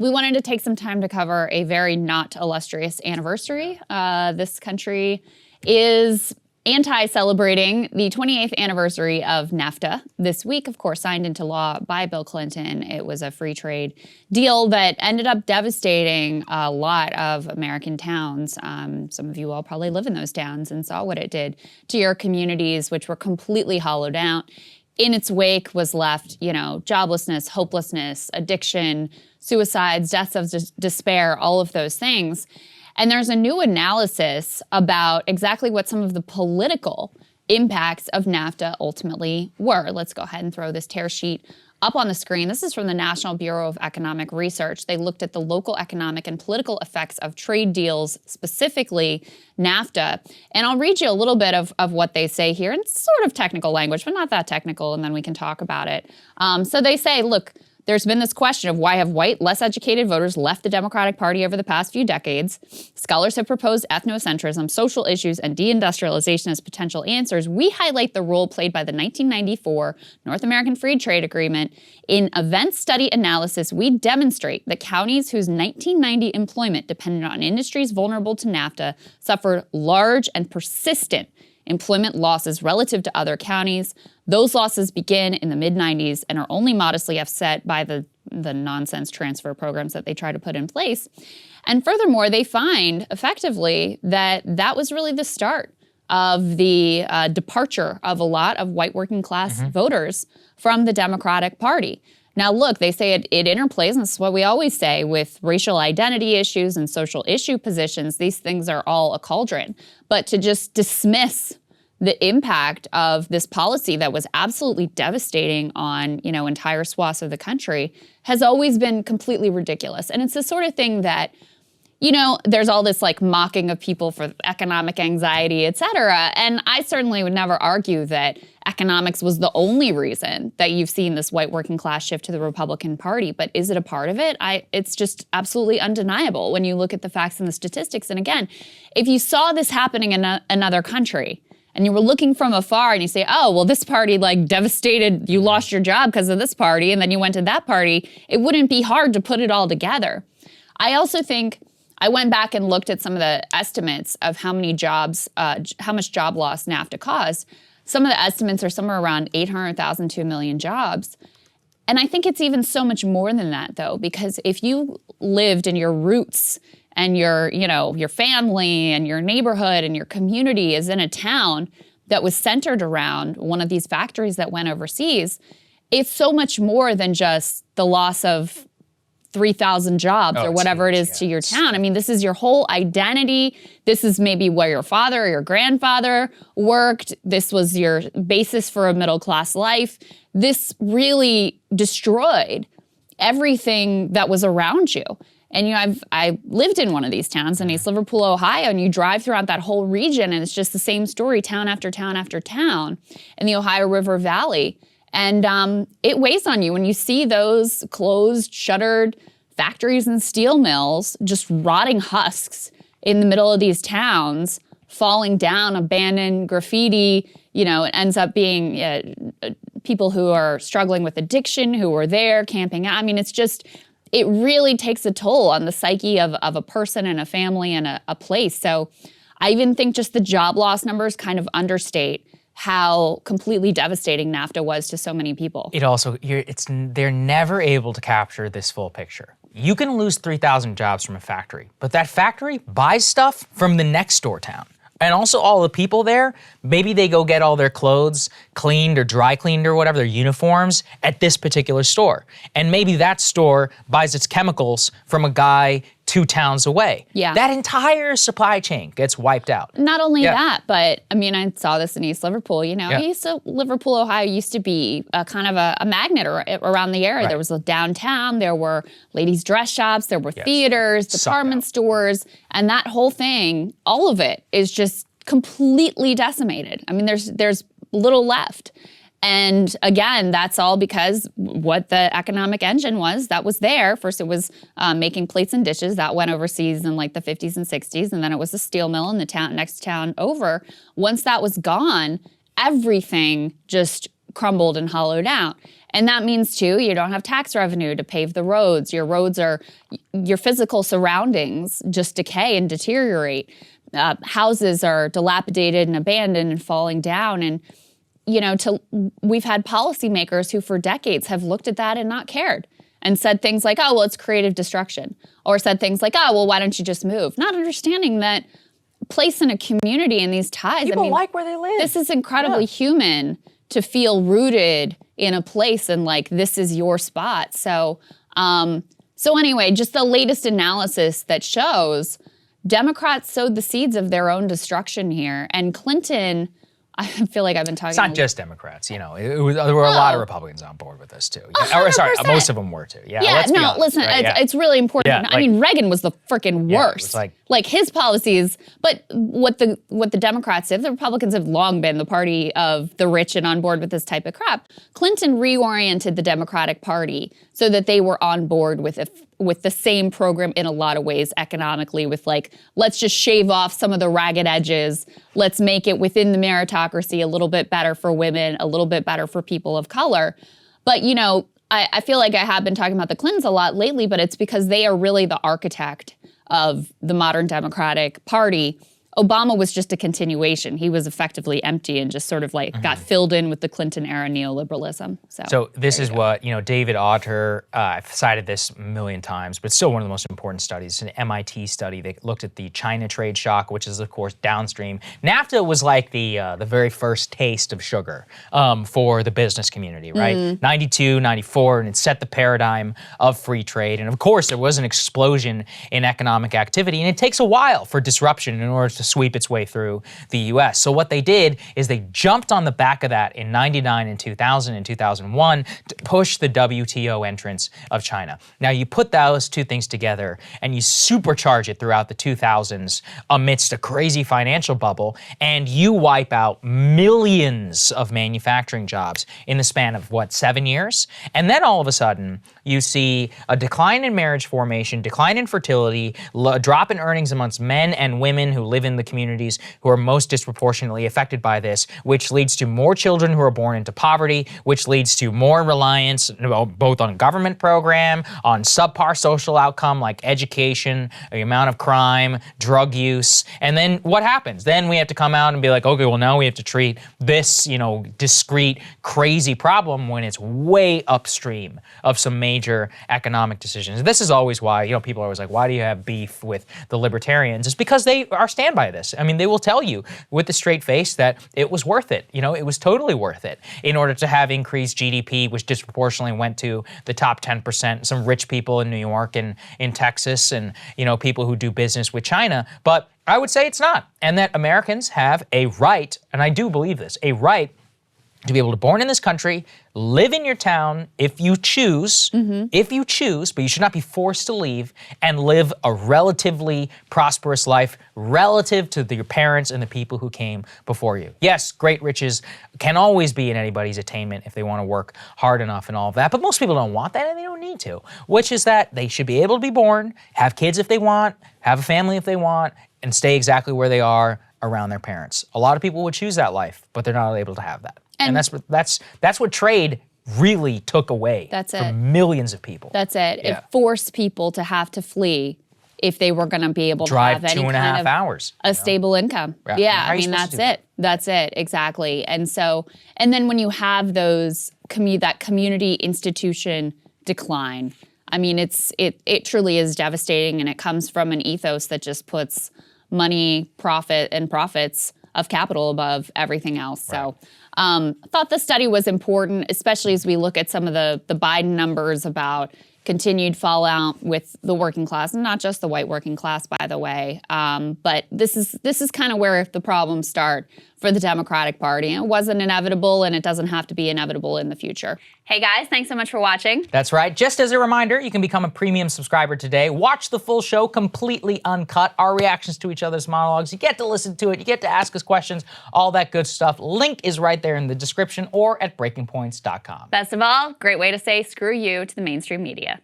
We wanted to take some time to cover a very not illustrious anniversary. This country is anti-celebrating the 28th anniversary of Nafta. This week, of course, signed into law by Bill Clinton. It was a free trade deal that ended up devastating a lot of American towns. Some of you all probably live in those towns and saw what it did to your communities, which were completely hollowed out. In its wake was left, joblessness, hopelessness, addiction, suicides, deaths of despair, all of those things. And there's a new analysis about exactly what some of the political impacts of NAFTA ultimately were. Let's go ahead and throw this tear sheet up on the screen. This is from the National Bureau of Economic Research. They looked at the local economic and political effects of trade deals, specifically NAFTA. And I'll read you a little bit of what they say here. And it's sort of technical language, but not that technical, and then we can talk about it. So they say, look, there's been this question of why have white, less educated voters left the Democratic Party over the past few decades. Scholars have proposed ethnocentrism, social issues, and deindustrialization as potential answers. We highlight the role played by the 1994 North American Free Trade Agreement. In event study analysis, we demonstrate that counties whose 1990 employment depended on industries vulnerable to NAFTA suffered large and persistent employment losses relative to other counties. Those losses begin in the mid-90s and are only modestly offset by the nonsense transfer programs that they try to put in place. And furthermore, they find effectively that that was really the start of the departure of a lot of white working class voters from the Democratic Party. Now, look, they say it interplays, and this is what we always say, with racial identity issues and social issue positions. These things are all a cauldron. But to just dismiss the impact of this policy that was absolutely devastating on, entire swaths of the country has always been completely ridiculous. And it's the sort of thing that, there's all this mocking of people for economic anxiety, et cetera. And I certainly would never argue that economics was the only reason that you've seen this white working class shift to the Republican Party. But is it a part of it? It's just absolutely undeniable when you look at the facts and the statistics. And again, if you saw this happening in another country, and you were looking from afar and you say, oh, well, this party devastated, you lost your job because of this party, and then you went to that party, it wouldn't be hard to put it all together. I also think I went back and looked at some of the estimates of how much job loss NAFTA caused. Some of the estimates are somewhere around 800,000 to 1 million jobs. And I think it's even so much more than that, though, because if you lived in your roots and your family and your neighborhood and your community is in a town that was centered around one of these factories that went overseas, it's so much more than just the loss of 3,000 jobs or whatever it is to your town. I mean, this is your whole identity. This is maybe where your father or your grandfather worked. This was your basis for a middle-class life. This really destroyed everything that was around you. And I lived in one of these towns in East Liverpool, Ohio, and you drive throughout that whole region and it's just the same story, town after town after town in the Ohio River Valley. And it weighs on you when you see those closed, shuttered factories and steel mills, just rotting husks in the middle of these towns, falling down, abandoned, graffiti. It ends up being people who are struggling with addiction, who are there camping out. I mean, it really takes a toll on the psyche of a person and a family and a place. So I even think just the job loss numbers kind of understate how completely devastating NAFTA was to so many people. They're never able to capture this full picture. You can lose 3,000 jobs from a factory, but that factory buys stuff from the next door town. And also all the people there, maybe they go get all their clothes cleaned or dry cleaned or whatever, their uniforms, at this particular store. And maybe that store buys its chemicals from a guy 2 towns away. Yeah. That entire supply chain gets wiped out. Not only that, but I saw this in East Liverpool. Liverpool, Ohio used to be kind of a magnet around the area. Right. There was a downtown, there were ladies' dress shops, there were theaters, department stores, and that whole thing, all of it is just completely decimated. I mean, there's little left. And again, that's all because what the economic engine was that was there. First, it was making plates and dishes. That went overseas in the 50s and 60s. And then it was a steel mill in the next town over. Once that was gone, everything just crumbled and hollowed out. And that means, too, you don't have tax revenue to pave the roads. Your physical surroundings just decay and deteriorate. Houses are dilapidated and abandoned and falling down. And, we've had policymakers who for decades have looked at that and not cared and said things like, oh, well, it's creative destruction. Or said things like, oh, well, why don't you just move? Not understanding that place in a community and these ties. People like where they live. This is incredibly human to feel rooted in a place and like this is your spot. So anyway, just the latest analysis that shows Democrats sowed the seeds of their own destruction here. And Clinton, I feel like I've been talking. It's not just Democrats, there were a lot of Republicans on board with this too. Or, sorry, most of them were too. Listen, it's really important. Yeah, I mean, Reagan was the freaking worst. Like his policies, but what the Democrats did, the Republicans have long been the party of the rich and on board with this type of crap. Clinton reoriented the Democratic Party so that they were on board with the same program in a lot of ways economically, with like, let's just shave off some of the ragged edges. Let's make it within the meritocracy a little bit better for women, a little bit better for people of color. But, I feel like I have been talking about the Clintons a lot lately, but it's because they are really the architect of the modern Democratic Party. Obama was just a continuation. He was effectively empty and just sort of like got filled in with the Clinton era neoliberalism. So this is what, David Autor, I've cited this a million times, but it's still one of the most important studies. It's an MIT study that looked at the China trade shock, which is, of course, downstream. NAFTA was like the very first taste of sugar for the business community, right? 92, 94, and it set the paradigm of free trade. And of course, there was an explosion in economic activity, and it takes a while for disruption in order to sweep its way through the U.S. So what they did is they jumped on the back of that in 99 and 2000 and 2001 to push the WTO entrance of China. Now you put those two things together and you supercharge it throughout the 2000s amidst a crazy financial bubble, and you wipe out millions of manufacturing jobs in the span of, 7 years? And then all of a sudden, you see a decline in marriage formation, decline in fertility, a drop in earnings amongst men and women who live in the communities who are most disproportionately affected by this, which leads to more children who are born into poverty, which leads to more reliance both on government program, on subpar social outcome like education, the amount of crime, drug use. And then what happens? Then we have to come out and be like, okay, well now we have to treat this, discrete, crazy problem when it's way upstream of some major economic decisions. This is always why, people are always like, why do you have beef with the libertarians? It's because they are stand by this. I mean, they will tell you with a straight face that it was worth it. It was totally worth it in order to have increased GDP, which disproportionately went to the top 10%, some rich people in New York and in Texas, and, people who do business with China. But I would say it's not. And that Americans have a right, and I do believe this, a right to be able to born in this country, live in your town if you choose, but you should not be forced to leave, and live a relatively prosperous life relative to your parents and the people who came before you. Yes, great riches can always be in anybody's attainment if they want to work hard enough and all of that, but most people don't want that and they don't need to, which is that they should be able to be born, have kids if they want, have a family if they want, and stay exactly where they are around their parents. A lot of people would choose that life, but they're not able to have that. And that's what trade really took away from millions of people. That's it. Yeah. It forced people to have to flee if they were going to be able to have any 2.5 hours, a stable income. Yeah, I mean that's it. That's it, exactly. And then when you have those that community institution decline, I mean it truly is devastating, and it comes from an ethos that just puts money, profit, and profits of capital above everything else. Right. So I thought the study was important, especially as we look at some of the Biden numbers about continued fallout with the working class, and not just the white working class, by the way. But this is kind of where the problems start for the Democratic Party. It wasn't inevitable, and it doesn't have to be inevitable in the future. Hey guys, thanks so much for watching. That's right. Just as a reminder, you can become a premium subscriber today. Watch the full show completely uncut, our reactions to each other's monologues. You get to listen to it, you get to ask us questions, all that good stuff. Link is right there in the description or at breakingpoints.com. Best of all, great way to say screw you to the mainstream media.